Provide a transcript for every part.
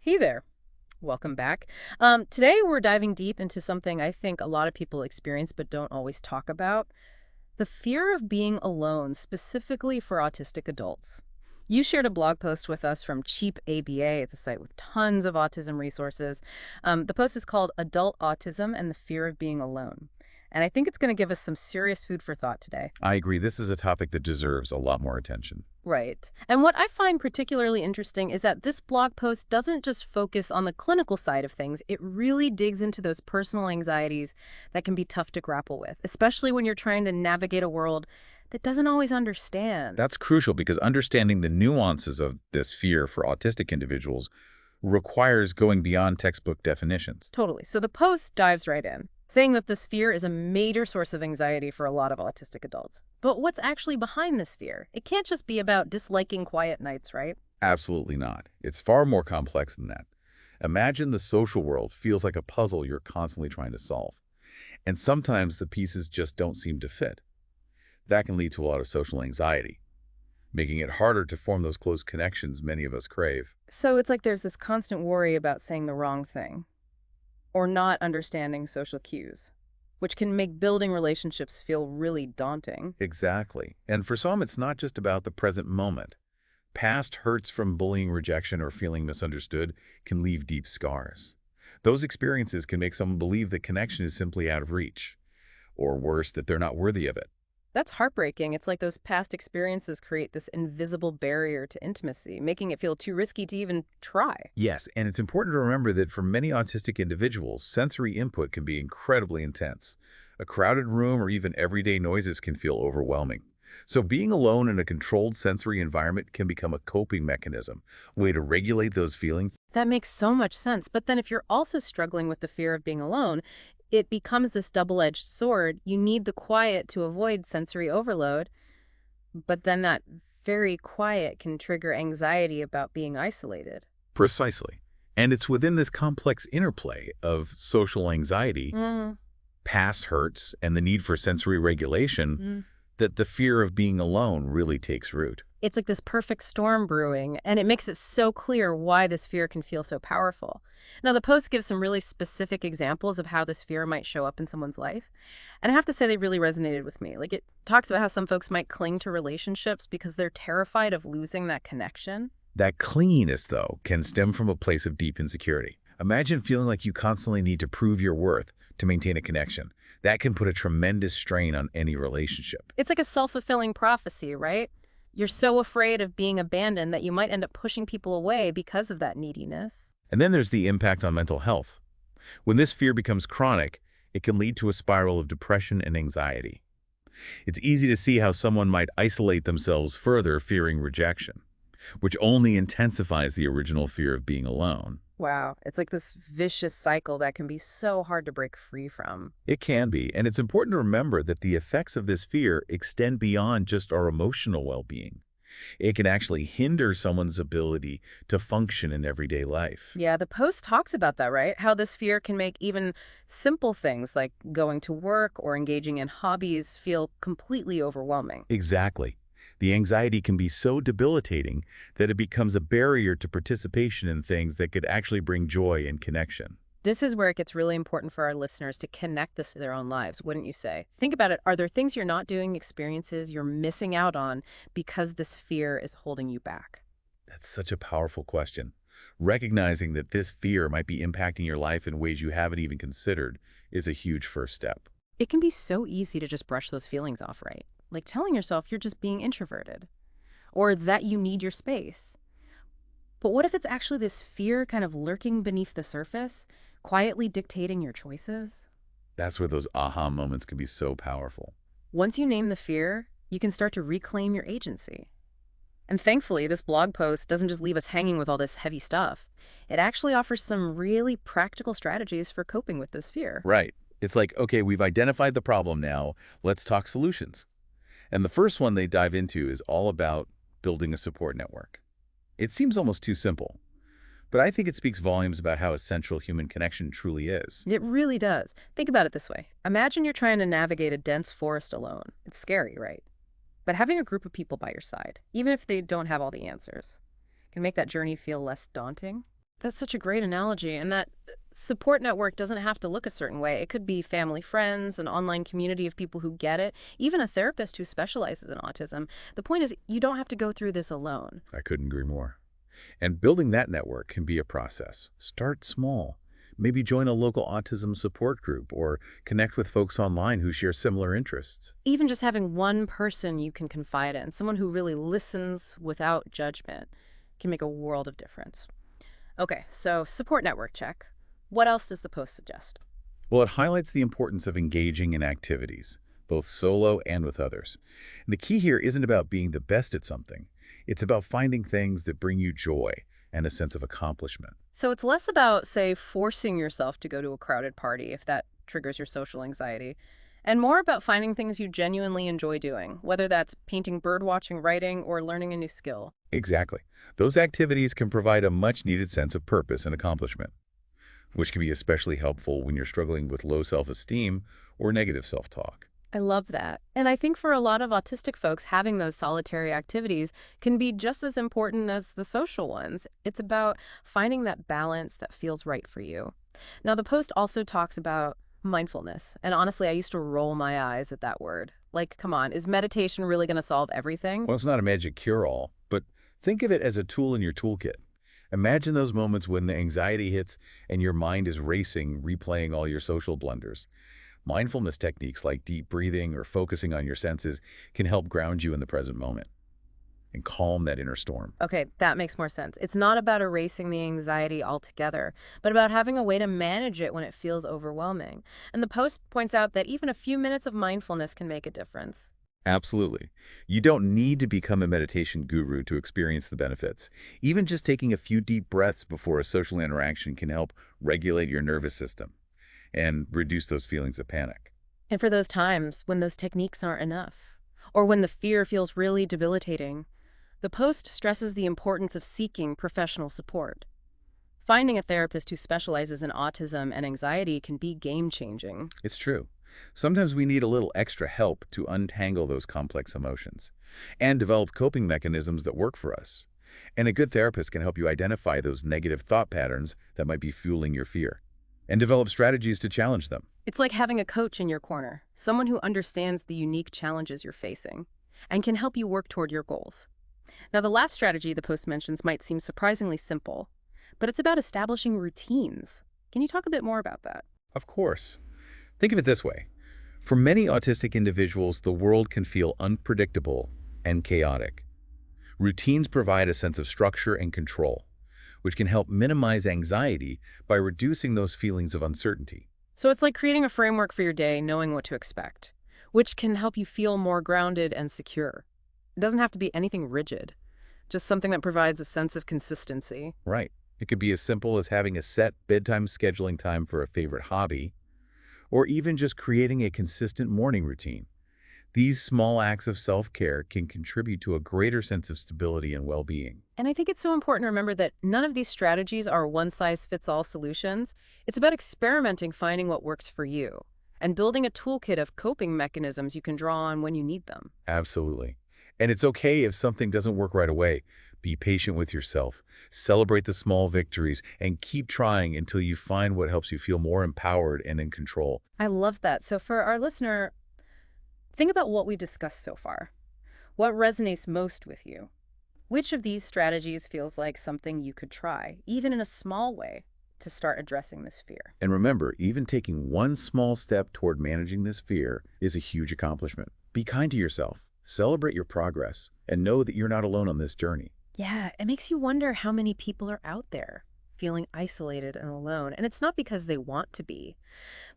Hey there. Welcome back. Today we're diving deep into something I think a lot of people experience but don't always talk about, the fear of being alone, specifically for autistic adults. You shared a blog post with us from Cheap ABA. It's a site with tons of autism resources. The post is called Adult Autism and the Fear of Being Alone. And I think it's going to give us some serious food for thought today. I agree. This is a topic that deserves a lot more attention. Right. And what I find particularly interesting is that this blog post doesn't just focus on the clinical side of things. It really digs into those personal anxieties that can be tough to grapple with, especially when you're trying to navigate a world that doesn't always understand. That's crucial because understanding the nuances of this fear for autistic individuals requires going beyond textbook definitions. Totally. So the post dives right in, saying that this fear is a major source of anxiety for a lot of autistic adults. But what's actually behind this fear? It can't just be about disliking quiet nights, right? Absolutely not. It's far more complex than that. Imagine the social world feels like a puzzle you're constantly trying to solve. And sometimes the pieces just don't seem to fit. That can lead to a lot of social anxiety, making it harder to form those close connections many of us crave. So it's like there's this constant worry about saying the wrong thing or not understanding social cues, which can make building relationships feel really daunting. Exactly. And for some, it's not just about the present moment. Past hurts from bullying, rejection, or feeling misunderstood can leave deep scars. Those experiences can make someone believe that connection is simply out of reach, or worse, that they're not worthy of it. That's heartbreaking. It's like those past experiences create this invisible barrier to intimacy, making it feel too risky to even try. Yes, and it's important to remember that for many autistic individuals, sensory input can be incredibly intense. A crowded room or even everyday noises can feel overwhelming. So being alone in a controlled sensory environment can become a coping mechanism, a way to regulate those feelings. That makes so much sense. But then if you're also struggling with the fear of being alone, it becomes this double-edged sword. You need the quiet to avoid sensory overload, but then that very quiet can trigger anxiety about being isolated. Precisely. And it's within this complex interplay of social anxiety, Mm, past hurts, and the need for sensory regulation mm. that the fear of being alone really takes root. It's like this perfect storm brewing, and it makes it so clear why this fear can feel so powerful. Now, the post gives some really specific examples of how this fear might show up in someone's life. And I have to say they really resonated with me. Like, it talks about how some folks might cling to relationships because they're terrified of losing that connection. That clinginess, though, can stem from a place of deep insecurity. Imagine feeling like you constantly need to prove your worth to maintain a connection. That can put a tremendous strain on any relationship. It's like a self-fulfilling prophecy, right? You're so afraid of being abandoned that you might end up pushing people away because of that neediness. And then there's the impact on mental health. When this fear becomes chronic, it can lead to a spiral of depression and anxiety. It's easy to see how someone might isolate themselves further, fearing rejection, which only intensifies the original fear of being alone. Wow, it's like this vicious cycle that can be so hard to break free from. It can be, and it's important to remember that the effects of this fear extend beyond just our emotional well-being. It can actually hinder someone's ability to function in everyday life. Yeah, the post talks about that, right? How this fear can make even simple things like going to work or engaging in hobbies feel completely overwhelming. Exactly. The anxiety can be so debilitating that it becomes a barrier to participation in things that could actually bring joy and connection. This is where it gets really important for our listeners to connect this to their own lives, wouldn't you say? Think about it. Are there things you're not doing, experiences you're missing out on because this fear is holding you back? That's such a powerful question. Recognizing that this fear might be impacting your life in ways you haven't even considered is a huge first step. It can be so easy to just brush those feelings off, right? Like telling yourself you're just being introverted or that you need your space. But what if it's actually this fear kind of lurking beneath the surface, quietly dictating your choices? That's where those aha moments can be so powerful. Once you name the fear, you can start to reclaim your agency. And thankfully, this blog post doesn't just leave us hanging with all this heavy stuff. It actually offers some really practical strategies for coping with this fear. Right. It's like, okay, we've identified the problem now. Let's talk solutions. And the first one they dive into is all about building a support network. It seems almost too simple, but I think it speaks volumes about how essential human connection truly is. It really does. Think about it this way. Imagine you're trying to navigate a dense forest alone. It's scary, right? But having a group of people by your side, even if they don't have all the answers, can make that journey feel less daunting. That's such a great analogy. And that support network doesn't have to look a certain way. It could be family, friends, an online community of people who get it, even a therapist who specializes in autism. The point is, you don't have to go through this alone. I couldn't agree more. And building that network can be a process. Start small. Maybe join a local autism support group or connect with folks online who share similar interests. Even just having one person you can confide in, someone who really listens without judgment, can make a world of difference. Okay, so support network check. What else does the post suggest? Well, it highlights the importance of engaging in activities, both solo and with others. And the key here isn't about being the best at something. It's about finding things that bring you joy and a sense of accomplishment. So it's less about, say, forcing yourself to go to a crowded party if that triggers your social anxiety, and more about finding things you genuinely enjoy doing, whether that's painting, bird watching, writing, or learning a new skill. Exactly. Those activities can provide a much-needed sense of purpose and accomplishment, which can be especially helpful when you're struggling with low self-esteem or negative self-talk. I love that. And I think for a lot of autistic folks, having those solitary activities can be just as important as the social ones. It's about finding that balance that feels right for you. Now, the post also talks about mindfulness. And honestly, I used to roll my eyes at that word. Like, come on, is meditation really going to solve everything? Well, it's not a magic cure-all, but think of it as a tool in your toolkit. Imagine those moments when the anxiety hits and your mind is racing, replaying all your social blunders. Mindfulness techniques like deep breathing or focusing on your senses can help ground you in the present moment and calm that inner storm. Okay, that makes more sense. It's not about erasing the anxiety altogether, but about having a way to manage it when it feels overwhelming. And the post points out that even a few minutes of mindfulness can make a difference. Absolutely. You don't need to become a meditation guru to experience the benefits. Even just taking a few deep breaths before a social interaction can help regulate your nervous system and reduce those feelings of panic. And for those times when those techniques aren't enough, or when the fear feels really debilitating, the post stresses the importance of seeking professional support. Finding a therapist who specializes in autism and anxiety can be game-changing. It's true. Sometimes we need a little extra help to untangle those complex emotions and develop coping mechanisms that work for us. And a good therapist can help you identify those negative thought patterns that might be fueling your fear and develop strategies to challenge them. It's like having a coach in your corner, someone who understands the unique challenges you're facing and can help you work toward your goals. Now, the last strategy the post mentions might seem surprisingly simple, but it's about establishing routines. Can you talk a bit more about that? Of course. Think of it this way. For many autistic individuals, the world can feel unpredictable and chaotic. Routines provide a sense of structure and control, which can help minimize anxiety by reducing those feelings of uncertainty. So it's like creating a framework for your day, knowing what to expect, which can help you feel more grounded and secure. It doesn't have to be anything rigid, just something that provides a sense of consistency. Right. It could be as simple as having a set bedtime scheduling time for a favorite hobby, or even just creating a consistent morning routine. These small acts of self-care can contribute to a greater sense of stability and well-being. And I think it's so important to remember that none of these strategies are one-size-fits-all solutions. It's about experimenting, finding what works for you, and building a toolkit of coping mechanisms you can draw on when you need them. Absolutely. And it's okay if something doesn't work right away. Be patient with yourself, celebrate the small victories, and keep trying until you find what helps you feel more empowered and in control. I love that. So for our listener, think about what we discussed so far. What resonates most with you? Which of these strategies feels like something you could try, even in a small way, to start addressing this fear? And remember, even taking one small step toward managing this fear is a huge accomplishment. Be kind to yourself, celebrate your progress, and know that you're not alone on this journey. Yeah, it makes you wonder how many people are out there feeling isolated and alone. And it's not because they want to be,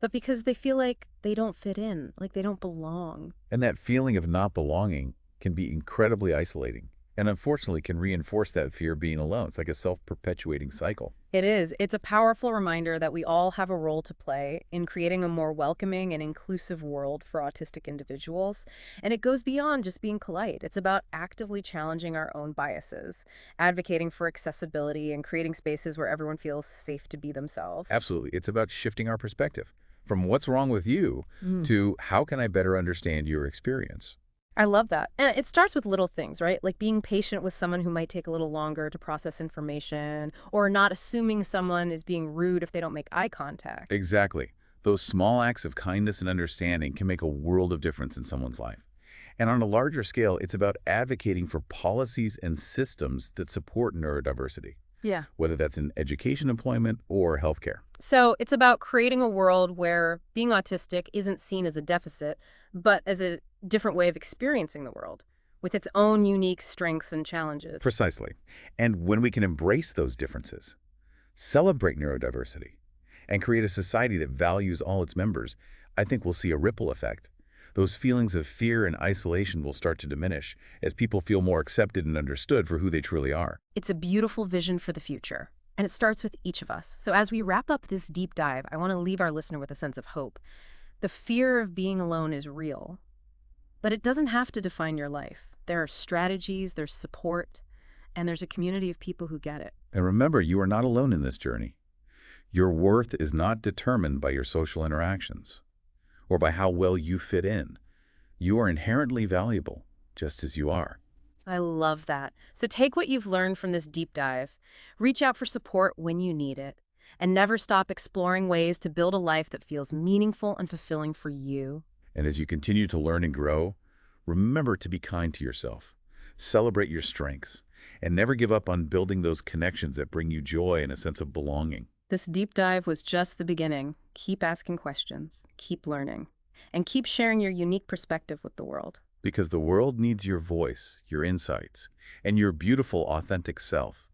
but because they feel like they don't fit in, like they don't belong. And that feeling of not belonging can be incredibly isolating, and unfortunately can reinforce that fear of being alone. It's like a self-perpetuating cycle. It is. It's a powerful reminder that we all have a role to play in creating a more welcoming and inclusive world for autistic individuals. And it goes beyond just being polite. It's about actively challenging our own biases, advocating for accessibility, and creating spaces where everyone feels safe to be themselves. Absolutely. It's about shifting our perspective from what's wrong with you Mm. to how can I better understand your experience. I love that. And it starts with little things, right? Like being patient with someone who might take a little longer to process information, or not assuming someone is being rude if they don't make eye contact. Exactly. Those small acts of kindness and understanding can make a world of difference in someone's life. And on a larger scale, it's about advocating for policies and systems that support neurodiversity, Yeah. whether that's in education, employment, or healthcare. So it's about creating a world where being autistic isn't seen as a deficit, but as a different way of experiencing the world, with its own unique strengths and challenges. Precisely. And when we can embrace those differences, celebrate neurodiversity, and create a society that values all its members, I think we'll see a ripple effect. Those feelings of fear and isolation will start to diminish as people feel more accepted and understood for who they truly are. It's a beautiful vision for the future, and it starts with each of us. So as we wrap up this deep dive, I want to leave our listener with a sense of hope. The fear of being alone is real, but it doesn't have to define your life. There are strategies, there's support, and there's a community of people who get it. And remember, you are not alone in this journey. Your worth is not determined by your social interactions or by how well you fit in. You are inherently valuable, just as you are. I love that. So take what you've learned from this deep dive, reach out for support when you need it, and never stop exploring ways to build a life that feels meaningful and fulfilling for you. And as you continue to learn and grow, remember to be kind to yourself. Celebrate your strengths, and never give up on building those connections that bring you joy and a sense of belonging. This deep dive was just the beginning. Keep asking questions, keep learning, and keep sharing your unique perspective with the world. Because the world needs your voice, your insights, and your beautiful, authentic self.